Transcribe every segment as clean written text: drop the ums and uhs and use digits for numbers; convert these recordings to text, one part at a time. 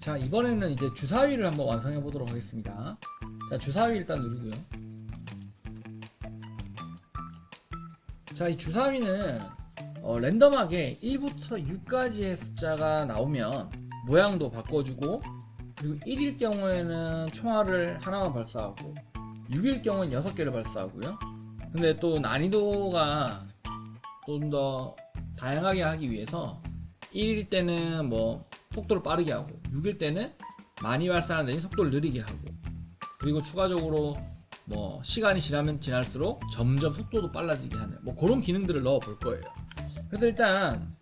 자, 이번에는 이제 주사위를 한번 완성해 보도록 하겠습니다. 자, 주사위 일단 누르고요. 자, 이 주사위는 랜덤하게 1부터 6까지의 숫자가 나오면 모양도 바꿔주고, 그리고 1일 경우에는 총알을 하나만 발사하고 6일 경우에는 6개를 발사하고요. 근데 또 난이도가 좀 더 다양하게 하기 위해서 1일 때는 뭐 속도를 빠르게 하고 6일 때는 많이 발사하는 대신 속도를 느리게 하고, 그리고 추가적으로 뭐 시간이 지나면 지날수록 점점 속도도 빨라지게 하는 뭐 그런 기능들을 넣어 볼 거예요. 그래서 일단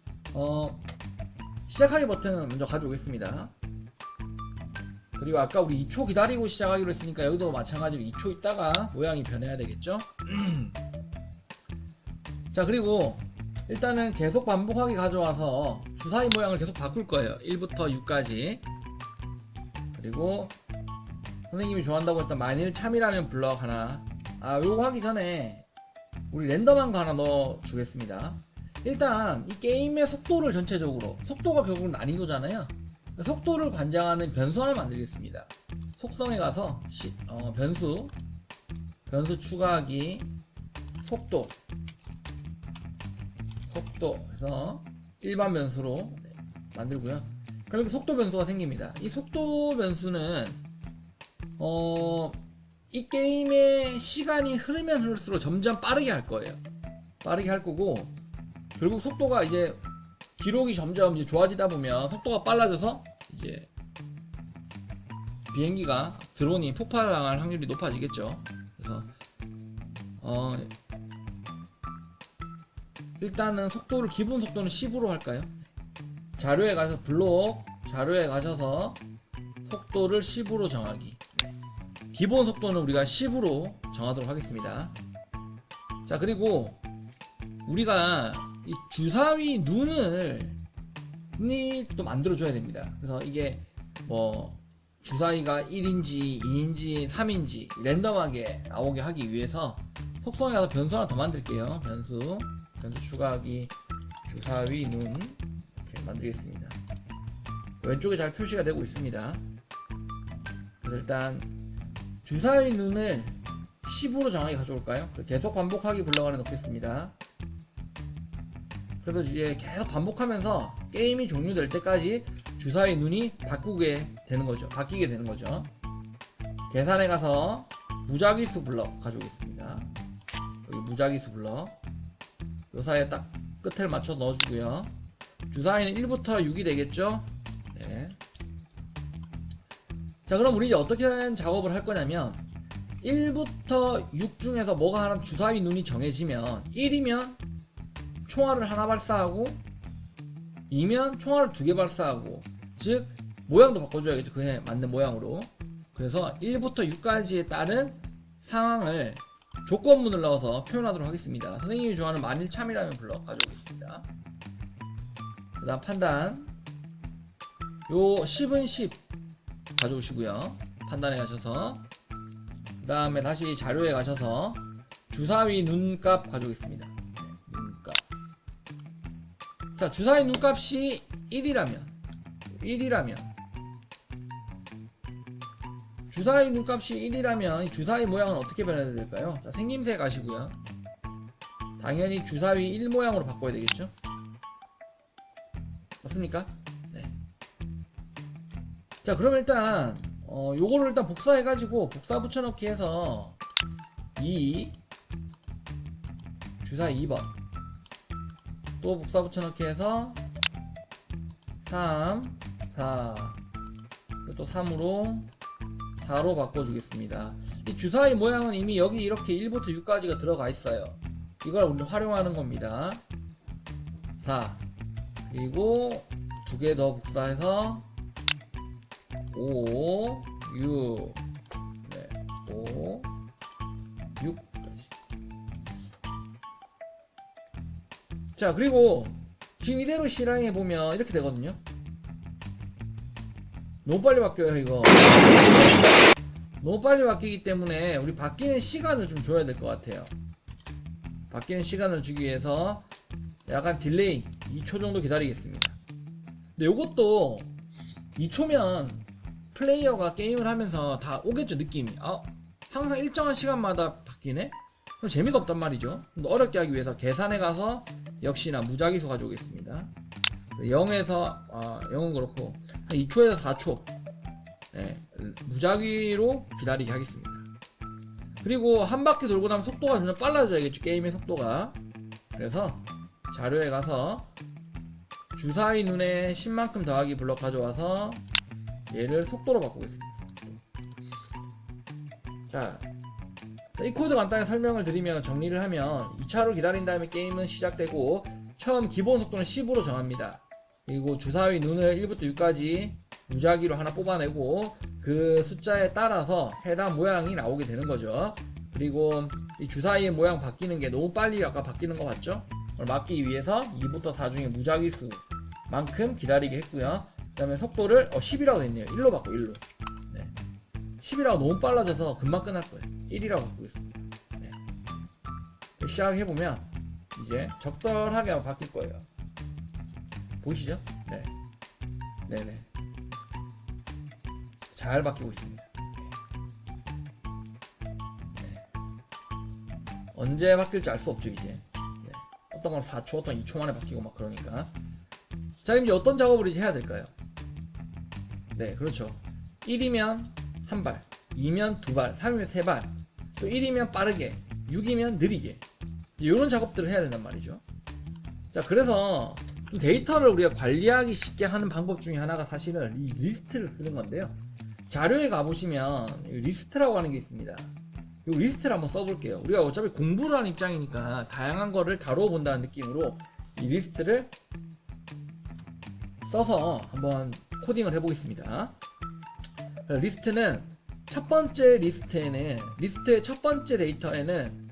시작하기 버튼을 먼저 가져오겠습니다. 그리고 아까 우리 2초 기다리고 시작하기로 했으니까 여기도 마찬가지로 2초 있다가 모양이 변해야 되겠죠. 자, 그리고 일단은 계속 반복하게 가져와서 주사위 모양을 계속 바꿀 거예요. 1부터 6까지. 그리고 선생님이 좋아한다고 했던 만일 참이라면 블럭 하나, 요거 하기 전에 우리 랜덤한 거 하나 넣어 주겠습니다. 일단 이 게임의 속도를 전체적으로, 속도가 결국은 난이도잖아요. 속도를 관장하는 변수 하나 만들겠습니다. 속성에 가서 변수 추가하기 속도 해서 일반 변수로 만들고요. 그럼 이렇게 속도 변수가 생깁니다. 이 속도 변수는 이 게임의 시간이 흐르면 흐를수록 점점 빠르게 할 거예요. 빠르게 할 거고, 결국 속도가 이제 기록이 점점 이제 좋아지다 보면 속도가 빨라져서 이제 비행기가, 드론이 폭발할 확률이 높아지겠죠. 그래서 일단은 속도를, 기본 속도는 10으로 할까요? 자료에 가서 자료에 가셔서 속도를 10으로 정하기. 기본 속도는 우리가 10으로 정하도록 하겠습니다. 자, 그리고 우리가 이 주사위 눈이 또 만들어줘야 됩니다. 그래서 이게 뭐 주사위가 1인지 2인지 3인지 랜덤하게 나오게 하기 위해서 속성에 가서 변수 하나 더 만들게요. 변수 추가하기 주사위 눈 이렇게 만들겠습니다. 왼쪽에 잘 표시가 되고 있습니다. 그래서 일단 주사위 눈을 10으로 정하게 가져올까요? 계속 반복하기 블럭 안에 넣겠습니다. 그래서 이제 계속 반복하면서 게임이 종료될 때까지 주사위 눈이 바뀌게 되는 거죠. 계산에 가서 무작위수 블럭 가져오겠습니다. 여기 무작위수 블럭, 요 사이에 딱 끝을 맞춰 넣어주고요. 주사위는 1부터 6이 되겠죠? 네. 자, 그럼 우리 이제 어떻게 작업을 할 거냐면 1부터 6 중에서 뭐가 하나 주사위 눈이 정해지면 1이면 총알을 하나 발사하고 2면 총알을 2개 발사하고, 즉 모양도 바꿔줘야겠죠. 그에 맞는 모양으로. 그래서 1부터 6까지에 따른 상황을 조건문을 넣어서 표현하도록 하겠습니다. 선생님이 좋아하는 만일 참이라면 블럭 가져오겠습니다. 그 다음 판단, 요 10은 10 가져오시고요. 판단에 가셔서 그 다음에 다시 자료에 가셔서 주사위 눈값 가져오겠습니다. 눈값. 자, 주사위 눈값이 1이라면 주사위 눈값이 1이라면 이 주사위 모양은 어떻게 변해야 될까요? 자, 생김새 가시고요. 당연히 주사위 1 모양으로 바꿔야 되겠죠? 맞습니까? 네. 자, 그럼 일단 요거를 일단 복사해가지고 복사 붙여넣기 해서 2 주사위 2번, 또 복사 붙여넣기 해서 3 4, 또 3으로 4로 바꿔주겠습니다. 이 주사위 모양은 이미 여기 이렇게 1부터 6까지가 들어가 있어요. 이걸 우리 활용하는 겁니다. 4, 그리고 2개 더 복사해서 5, 6, 5, 6까지. 자, 그리고 지금 이대로 실행해보면 이렇게 되거든요. 너무 빨리 바뀌어요. 이거 너무 빨리 바뀌기 때문에 우리 바뀌는 시간을 좀 줘야 될 것 같아요. 바뀌는 시간을 주기 위해서 약간 딜레이 2초 정도 기다리겠습니다. 근데 요것도 2초면 플레이어가 게임을 하면서 다 오겠죠, 느낌이. 항상 일정한 시간마다 바뀌네? 그럼 재미가 없단 말이죠. 어렵게 하기 위해서 계산해 가서 역시나 무작위수 가져오겠습니다. 0에서 0은 그렇고 2초에서 4초 무작위로 기다리게 하겠습니다. 그리고 한 바퀴 돌고 나면 속도가 점점 빨라져야겠죠, 게임의 속도가. 그래서 자료에 가서 주사위 눈에 10만큼 더하기 블럭 가져와서 얘를 속도로 바꾸겠습니다. 자, 이 코드 간단히 설명을 드리면, 정리를 하면 2차로 기다린 다음에 게임은 시작되고 처음 기본 속도는 10으로 정합니다. 그리고 주사위 눈을 1부터 6까지 무작위로 하나 뽑아내고 그 숫자에 따라서 해당 모양이 나오게 되는 거죠. 그리고 이 주사위의 모양 바뀌는 게 너무 빨리 아까 바뀌는 거 봤죠? 그걸 막기 위해서 2부터 4 중에 무작위수만큼 기다리게 했고요. 그 다음에 속도를 10이라고 됐네요. 1로 바꿔, 1로. 10이라고 너무 빨라져서 금방 끝날 거예요. 1이라고 바꾸겠습니다. 시작해보면 이제 적절하게 바뀔 거예요. 보이시죠? 네네. 잘 바뀌고 있습니다. 언제 바뀔지 알 수 없죠, 이제. 어떤 건 4초, 어떤 건 2초 만에 바뀌고 막 그러니까. 자, 이제 어떤 작업을 이제 해야 될까요? 네, 그렇죠. 1이면 한 발, 2면 두 발, 3이면 세 발, 또 1이면 빠르게, 6이면 느리게, 이런 작업들을 해야 된단 말이죠. 자, 그래서 데이터를 우리가 관리하기 쉽게 하는 방법 중에 하나가 사실은 이 리스트를 쓰는 건데요. 자료에 가보시면 리스트라고 하는 게 있습니다. 이 리스트를 한번 써볼게요. 우리가 어차피 공부를 하는 입장이니까 다양한 거를 다루어 본다는 느낌으로 이 리스트를 써서 한번 코딩을 해보겠습니다. 리스트는 첫 번째 리스트에는, 리스트의 첫 번째 데이터에는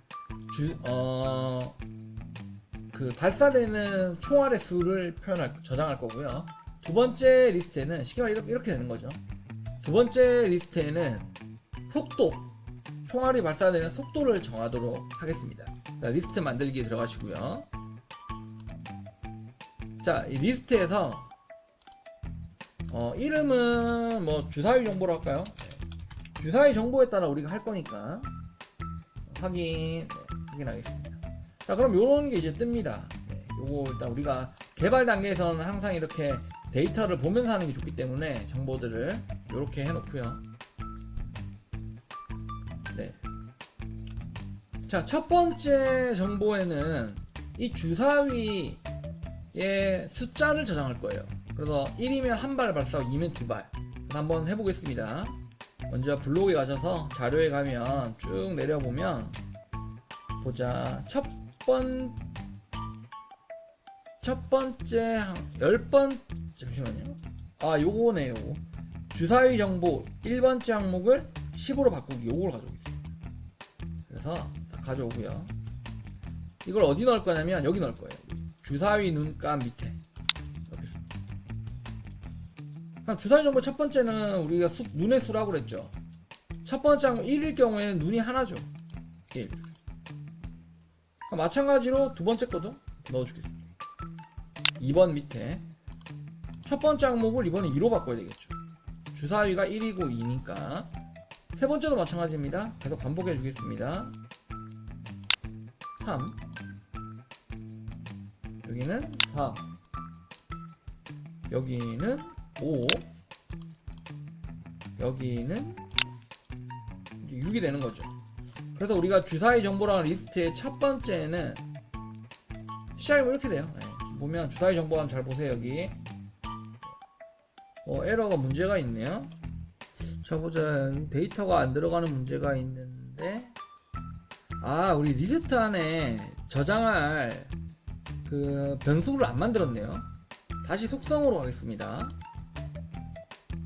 그 발사되는 총알의 수를 저장할 거고요. 두 번째 리스트에는 쉽게 말해 이렇게 되는 거죠. 두 번째 리스트에는 속도, 총알이 발사되는 속도를 정하도록 하겠습니다. 자, 리스트 만들기 들어가시고요. 자, 이 리스트에서 이름은 뭐 주사위 정보로 할까요? 주사위 정보에 따라 우리가 할 거니까 확인하겠습니다. 자, 그럼 요런 게 이제 뜹니다. 요거 일단 우리가 개발 단계에서는 항상 이렇게 데이터를 보면서 하는 게 좋기 때문에 정보들을 이렇게 해놓고요. 자, 첫 번째 정보에는 이 주사위의 숫자를 저장할 거예요. 그래서 1이면 한 발 발사하고 2면 두 발. 한번 해보겠습니다. 먼저 블록에 가셔서 자료에 가면 쭉 내려보면 보자. 첫 번째 10번, 잠시만요. 요거네요. 주사위 정보 1번째 항목을 10으로 바꾸기, 요걸 가져오겠습니다. 그래서 다 가져오고요. 이걸 어디 넣을 거냐면 여기 넣을 거예요. 주사위 눈감 밑에 넣겠습니다. 주사위 정보 첫 번째는 우리가 눈의 수라고 그랬죠. 첫 번째 항목 1일 경우에는 눈이 하나죠. 1. 마찬가지로 두 번째 것도 넣어주겠습니다. 2번 밑에 첫 번째 항목을 이번에 2로 바꿔야 되겠죠. 주사위가 1이고 2니까 세 번째도 마찬가지입니다. 계속 반복해 주겠습니다. 3, 여기는 4, 여기는 5, 여기는 6이 되는 거죠. 그래서 우리가 주사위 정보라는 리스트의 첫 번째는 시작이 이렇게 돼요. 보면 주사위 정보 한번 잘 보세요. 여기 에러가 문제가 있네요. 자, 보자. 데이터가 안 들어가는 문제가 있는데, 우리 리스트 안에 저장할 그 변수를 안 만들었네요. 다시 속성으로 가겠습니다.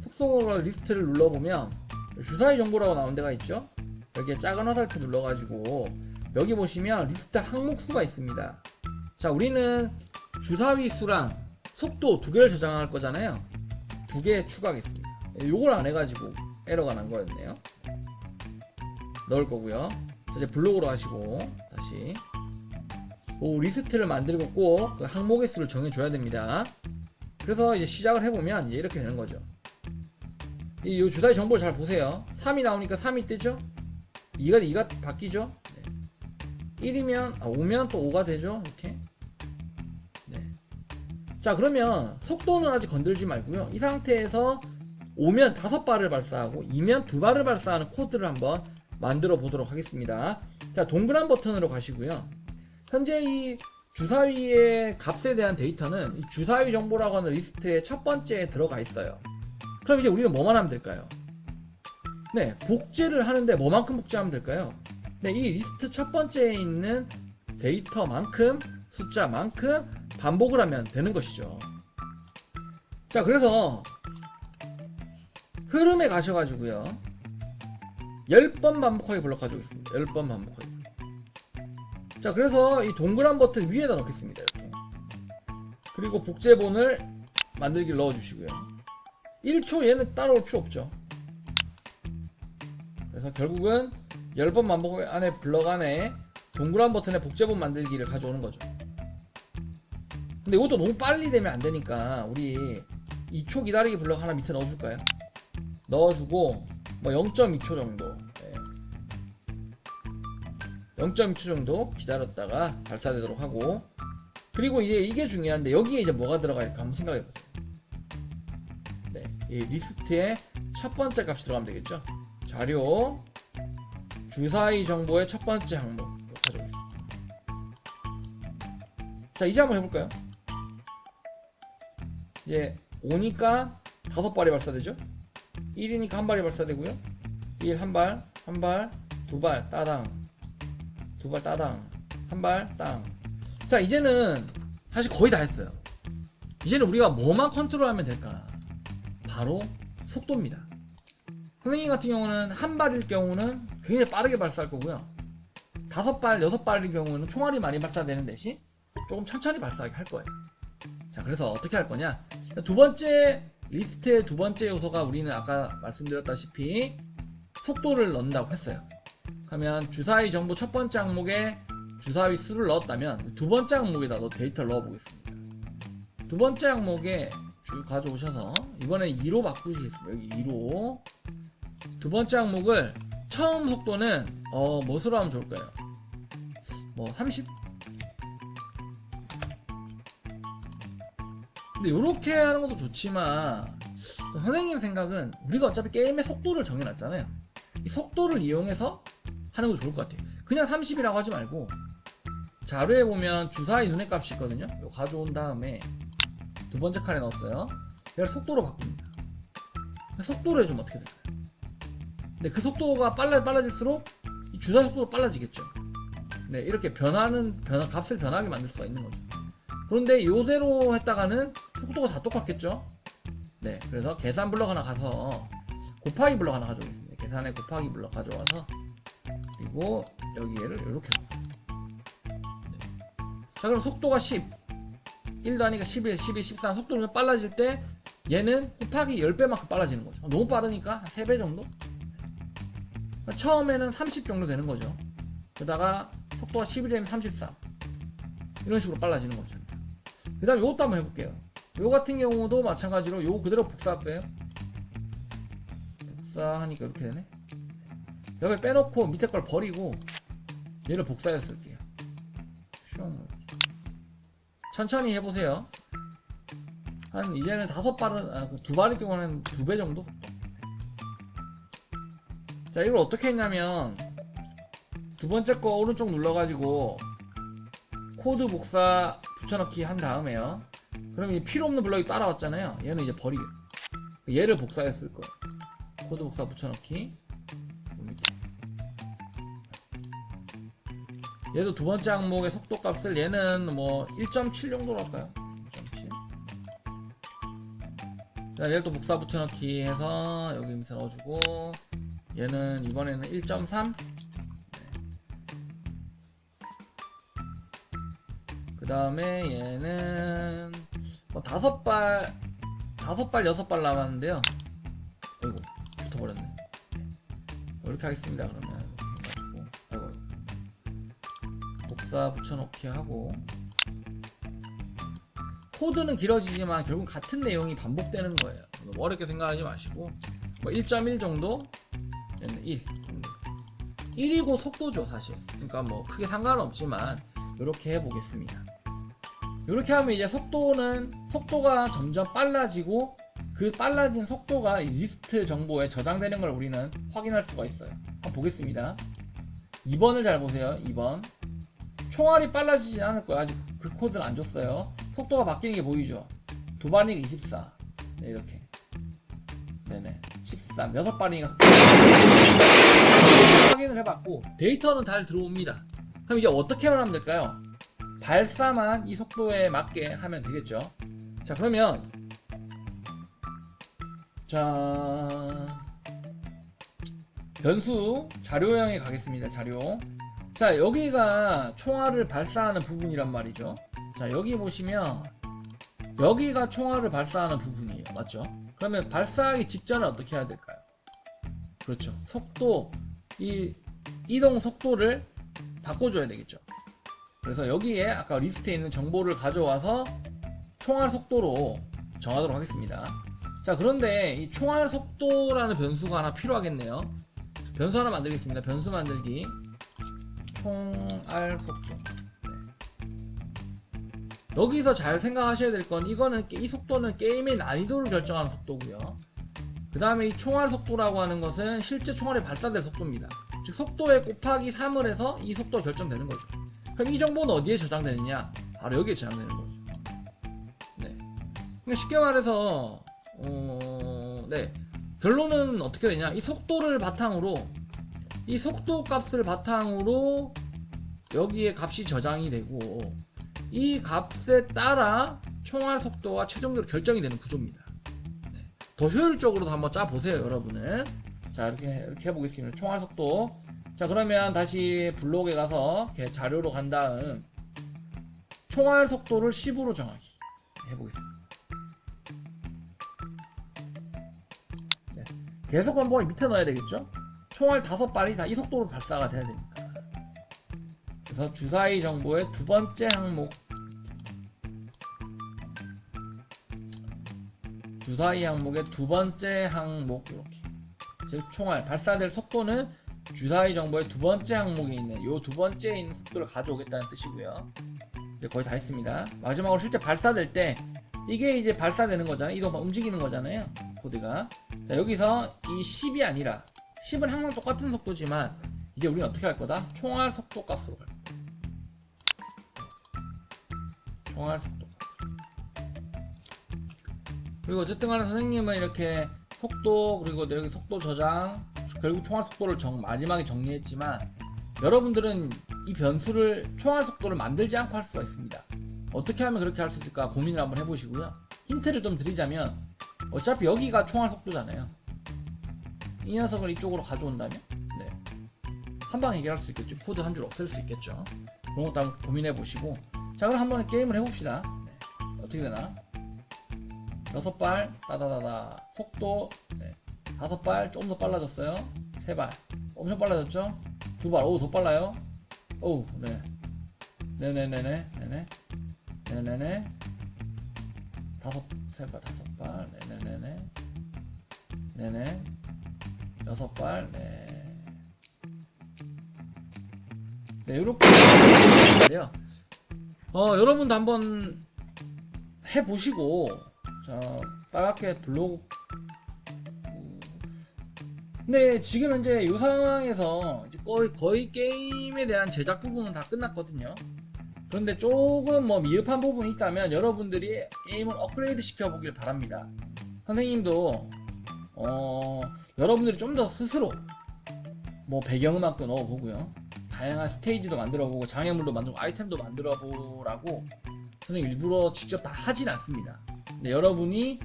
속성으로 리스트를 눌러보면 주사위 정보라고 나온 데가 있죠. 여기에 작은 화살표 눌러가지고 여기 보시면 리스트 항목 수가 있습니다. 자, 우리는 주사위 수랑 속도 두 개를 저장할 거잖아요. 두 개 추가하겠습니다. 요걸 안 해가지고 에러가 난 거였네요. 넣을 거고요. 자, 이제 블록으로 하시고 다시 리스트를 만들고 꼭 그 항목의 수를 정해줘야 됩니다. 그래서 이제 시작을 해보면 이제 이렇게 되는 거죠. 이 주사위 정보를 잘 보세요. 3이 나오니까 3이 뜨죠? 2가 바뀌죠? 네. 1이면 5면 또 5가 되죠? 이렇게. 네. 자, 그러면 속도는 아직 건들지 말고요. 이 상태에서 5면 5발을 발사하고 2면 2발을 발사하는 코드를 한번 만들어 보도록 하겠습니다. 자, 동그란 버튼으로 가시고요. 현재 이 주사위의 값에 대한 데이터는 이 주사위 정보라고 하는 리스트의 첫 번째에 들어가 있어요. 그럼 이제 우리는 뭐만 하면 될까요? 네, 복제를 하는데 뭐만큼 복제하면 될까요? 네, 이 리스트 첫 번째에 있는 데이터만큼, 숫자만큼 반복을 하면 되는 것이죠. 자, 그래서 흐름에 가셔가지고요. 10번 반복하게 블럭 가져오겠습니다. 10번 반복하게. 자, 그래서 이 동그란 버튼 위에다 넣겠습니다. 이렇게. 그리고 복제본을 만들기를 넣어주시고요. 1초 얘는 따라올 필요 없죠. 그래서 결국은 10번 반복 안에 블럭 안에 동그란 버튼에 복제본 만들기를 가져오는 거죠. 근데 이것도 너무 빨리 되면 안 되니까 우리 2초 기다리기 블럭 하나 밑에 넣어줄까요? 넣어주고 뭐 0.2초 정도, 0.2초 정도 기다렸다가 발사되도록 하고, 그리고 이제 이게 중요한데 여기에 이제 뭐가 들어갈까 한번 생각해보세요. 네, 이 리스트의 첫 번째 값이 들어가면 되겠죠. 자료 주사위 정보의 첫 번째 항목 가져오겠습니다. 자, 이제 한번 해볼까요? 이제 5니까 5발이 발사되죠. 1이니까 한 발이 발사되고요. 1 한 발, 한 발, 두 발 따당, 두 발 따당, 한 발 땅. 자, 이제는 사실 거의 다 했어요. 이제는 우리가 뭐만 컨트롤하면 될까? 바로 속도입니다. 선생님 같은 경우는 한 발일 경우는 굉장히 빠르게 발사할 거고요. 5발, 6발일 경우는 총알이 많이 발사되는 대신 조금 천천히 발사하게 할 거예요. 자, 그래서 어떻게 할 거냐? 두 번째 리스트의 두 번째 요소가 우리는 아까 말씀드렸다시피 속도를 넣는다고 했어요. 그러면 주사위 정보 첫 번째 항목에 주사위 수를 넣었다면 두 번째 항목에다 데이터를 넣어보겠습니다. 두 번째 항목에 쭉 가져오셔서 이번에 2로 바꾸시겠습니다. 여기 2로. 두 번째 항목을 처음 속도는 무엇으로 하면 좋을까요? 뭐 30? 근데 이렇게 하는 것도 좋지만 선생님 생각은 우리가 어차피 게임의 속도를 정해놨잖아요. 이 속도를 이용해서 하는 거 좋을 것 같아요. 그냥 30이라고 하지 말고 자료에 보면 주사위 눈의 값이 있거든요. 이거 가져온 다음에 두 번째 칸에 넣었어요. 이걸 속도로 바꿉니다. 속도로 해주면 어떻게 될까요? 근데 그 속도가 빨라질수록 이 주사위 속도도 빨라지겠죠. 네, 이렇게 값을 변하게 만들 수가 있는 거죠. 그런데 요새로 했다가는 속도가 다 똑같겠죠. 네, 그래서 계산 블럭 하나 가서 곱하기 블럭 하나 가져오겠습니다. 계산에 곱하기 블럭 가져와서 그리고 여기를 이렇게. 네. 자, 그럼 속도가 10, 1도 아니까 11, 12, 13 속도가 빨라질 때 얘는 곱하기 10배만큼 빨라지는 거죠. 너무 빠르니까 한 3배 정도? 처음에는 30 정도 되는 거죠. 그러다가 속도가 10이 되면 33 이런 식으로 빨라지는 거죠. 그 다음에 이것도 한번 해볼게요. 요 같은 경우도 마찬가지로 요 그대로 복사할까요? 복사하니까 이렇게 되네. 여기 빼놓고 밑에 걸 버리고 얘를 복사해서 쓸게요. 천천히 해보세요. 한 이제는 5발은 2발일 경우는 2배 정도? 자, 이걸 어떻게 했냐면 두 번째 거 오른쪽 눌러가지고 코드 복사 붙여넣기 한 다음에요. 그럼 이 필요 없는 블럭이 따라왔잖아요. 얘는 이제 버리겠어. 얘를 복사했을 거예요. 코드 복사 붙여넣기. 얘도 두 번째 항목의 속도 값을 얘는 뭐 1.7 정도로 할까요? 1.7. 자, 얘를 또 복사 붙여넣기 해서 여기 밑에 넣어주고 얘는 이번에는 1.3. 그 다음에 얘는 뭐 5발 6발 남았는데요. 아이고 붙어버렸네. 이렇게 하겠습니다. 그러면 이렇게 해가지고 아이고 복사 붙여넣기 하고 코드는 길어지지만 결국 같은 내용이 반복되는 거예요. 너무 어렵게 생각하지 마시고 뭐 1.1 정도? 1. 1이고 속도죠, 사실. 그러니까 뭐 크게 상관은 없지만 이렇게 해보겠습니다. 이렇게 하면 이제 속도가 점점 빨라지고 그 빨라진 속도가 이 리스트 정보에 저장되는 걸 우리는 확인할 수가 있어요. 한번 보겠습니다. 2번을 잘 보세요. 2번. 총알이 빨라지진 않을 거야. 아직 그 코드는 안 줬어요. 속도가 바뀌는 게 보이죠? 두 발이니까 24. 네, 이렇게. 네네. 13. 6발이니까 확인을 해봤고 데이터는 잘 들어옵니다. 그럼 이제 어떻게 하면 될까요? 발사만 이 속도에 맞게 하면 되겠죠. 자, 그러면 변수 자료형에 가겠습니다. 자료. 자, 여기가 총알을 발사하는 부분이란 말이죠. 자, 여기 보시면 여기가 총알을 발사하는 부분이에요. 맞죠? 그러면 발사하기 직전에 어떻게 해야 될까요? 그렇죠. 속도, 이 이동 속도를 바꿔줘야 되겠죠. 그래서 여기에 아까 리스트에 있는 정보를 가져와서 총알 속도로 정하도록 하겠습니다. 자, 그런데 이 총알 속도라는 변수가 하나 필요하겠네요. 변수 하나 만들겠습니다. 변수 만들기. 총알 속도. 여기서 잘 생각하셔야 될 건 이 속도는 게임의 난이도를 결정하는 속도고요. 그 다음에 이 총알 속도라고 하는 것은 실제 총알이 발사될 속도입니다. 즉 속도에 곱하기 3을 해서 이 속도가 결정되는 거죠. 그럼 이 정보는 어디에 저장되느냐? 바로 여기에 저장되는 거죠. 네. 그러니까 쉽게 말해서 네. 결론은 어떻게 되냐? 이 속도를 바탕으로 이 속도 값을 바탕으로 여기에 값이 저장이 되고 이 값에 따라 총알 속도가 최종적으로 결정이 되는 구조입니다. 네. 더 효율적으로도 한번 짜 보세요, 여러분은. 자, 이렇게 해보겠습니다. 총알 속도. 자, 그러면 다시 블록에 가서 이렇게 자료로 간 다음 총알 속도를 10으로 정하기 해보겠습니다. 네. 계속 한번 밑에 넣어야 되겠죠? 총알 5발이 다 이 속도로 발사가 돼야 됩니다. 그래서 주사위 정보의 두 번째 항목, 주사위 항목의 두 번째 항목, 이렇게. 즉 총알 발사될 속도는 주사위 정보의 두 번째 항목에 있는 요 두 번째에 있는 속도를 가져오겠다는 뜻이고요. 이제 거의 다 했습니다. 마지막으로 실제 발사될 때 이게 이제 발사되는 거잖아요. 이거 막 움직이는 거잖아요. 코드가. 자, 여기서 이 10이 아니라 10은 항상 똑같은 속도지만 이제 우리는 어떻게 할 거다? 총알 속도 값으로 갈 거다. 총알 속도 값. 그리고 어쨌든 간에 선생님은 이렇게 속도, 그리고 여기 속도 저장, 결국 총알 속도를 마지막에 정리했지만 여러분들은 이 변수를 총알 속도를 만들지 않고 할 수가 있습니다. 어떻게 하면 그렇게 할 수 있을까 고민을 한번 해보시고요. 힌트를 좀 드리자면 어차피 여기가 총알 속도잖아요. 이 녀석을 이쪽으로 가져온다면 네. 한방 해결할 수 있겠죠. 코드 한 줄 없앨 수 있겠죠. 그런 것도 한번 고민해 보시고. 자, 그럼 한번 게임을 해봅시다. 네. 어떻게 되나? 6발 따다다다 속도 네. 5발 조금 더 빨라졌어요. 3발 엄청 빨라졌죠? 2발 오 더 빨라요. 오 네. 네네네네 네네 네네네 3발 5발 네네네네 네네 6발 네. 네, 요렇게 해요. 여러분도 한번 해보시고, 자, 빨갛게 블로그. 근데 지금 현재 이 상황에서 이제 거의 게임에 대한 제작 부분은 다 끝났거든요. 그런데 조금 뭐 미흡한 부분이 있다면 여러분들이 게임을 업그레이드 시켜보길 바랍니다. 선생님도, 여러분들이 좀 더 스스로 뭐 배경음악도 넣어보고요. 다양한 스테이지도 만들어보고 장애물도 만들고 아이템도 만들어보라고 선생님 일부러 직접 다 하진 않습니다. 근데 여러분이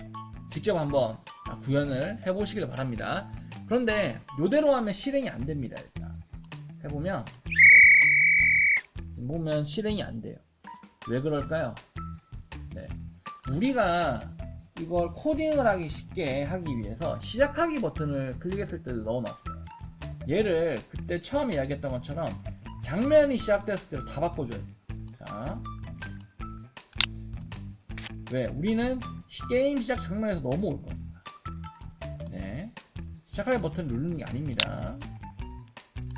직접 한번 구현을 해보시길 바랍니다. 그런데 요대로 하면 실행이 안 됩니다. 일단 해보면 실행이 안 돼요. 왜 그럴까요? 네. 우리가 이걸 코딩을 하기 쉽게 하기 위해서 시작하기 버튼을 클릭했을 때 넣어놨어요. 얘를 그때 처음 이야기했던 것처럼 장면이 시작됐을 때로 다 바꿔줘야 돼요. 자, 왜? 우리는 게임 시작 장면에서 넘어올 겁니다. 네. 시작하기 버튼 누르는 게 아닙니다.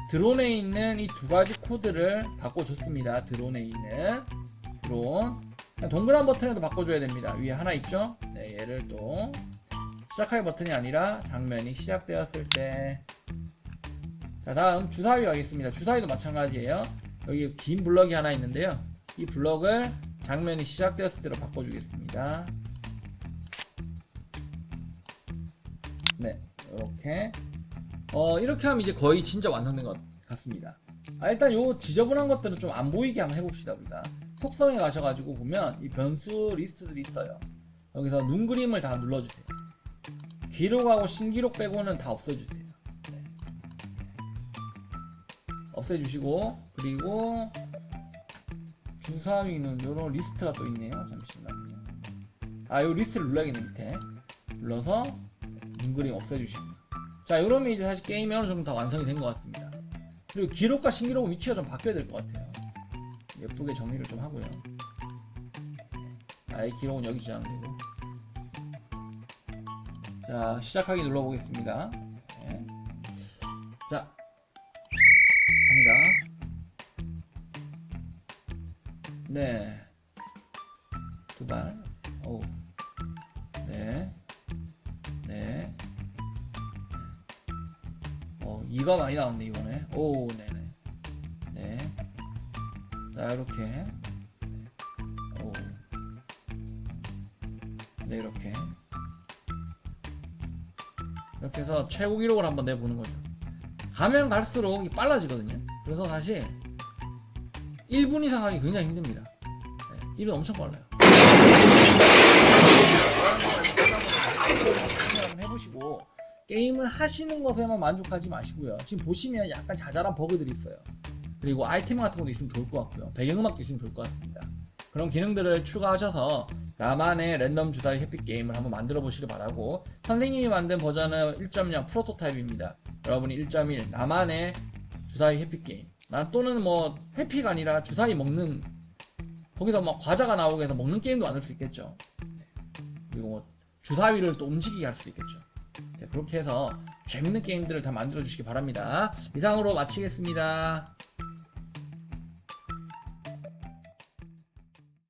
드론에 있는 이 두 가지 코드를 바꿔줬습니다. 드론에 있는 드론 동그란 버튼에도 바꿔줘야 됩니다. 위에 하나 있죠? 네, 얘를 또 시작하기 버튼이 아니라 장면이 시작되었을 때. 자, 다음 주사위 가겠습니다. 주사위도 마찬가지예요. 여기 긴 블럭이 하나 있는데요. 이 블럭을 장면이 시작되었을 때로 바꿔주겠습니다. 네, 이렇게 이렇게 하면 이제 거의 진짜 완성된 것 같습니다. 일단 요 지저분한 것들은 좀 안 보이게 한번 해봅시다. 우리가 속성에 가셔가지고 보면 이 변수 리스트들이 있어요. 여기서 눈 그림을 다 눌러주세요. 기록하고 신기록 빼고는 다 없애주세요. 네. 없애주시고, 그리고 주사위는 요런 리스트가 또 있네요. 잠시만요. 요 리스트를 눌러야겠네. 밑에 눌러서 눈 그림 없애주시고. 자, 요러면 이제 사실 게임이 어느 정도 다 완성이 된 것 같습니다. 그리고 기록과 신기록은 위치가 좀 바뀌어야 될 것 같아요. 예쁘게 정리를 좀 하고요. 이 기록은 여기 저장되고. 자, 시작하기 눌러보겠습니다. 네. 자, 갑니다. 네. 두 발. 오. 네. 네. 2가 많이 나왔네, 이번에. 오, 네네. 네. 자, 이렇게. 오. 네, 이렇게. 이렇게 해서 최고 기록을 한번 내보는 거죠. 가면 갈수록 빨라지거든요. 그래서 사실 1분 이상 하기 굉장히 힘듭니다. 네, 1은 엄청 빨라요. 한번 해보시고 게임을 하시는 것에만 만족하지 마시고요. 지금 보시면 약간 자잘한 버그들이 있어요. 그리고 아이템 같은 것도 있으면 좋을 것 같고요. 배경음악도 있으면 좋을 것 같습니다. 그런 기능들을 추가하셔서 나만의 랜덤 주사위 해피 게임을 한번 만들어 보시길 바라고, 선생님이 만든 버전은 1.0 프로토타입입니다. 여러분이 1.1 나만의 주사위 해피 게임, 또는 뭐 해피가 아니라 주사위 먹는, 거기서 막 과자가 나오게 해서 먹는 게임도 만들 수 있겠죠. 그리고 뭐 주사위를 또 움직이게 할 수도 있겠죠. 네, 그렇게 해서 재밌는 게임들을 다 만들어 주시기 바랍니다. 이상으로 마치겠습니다.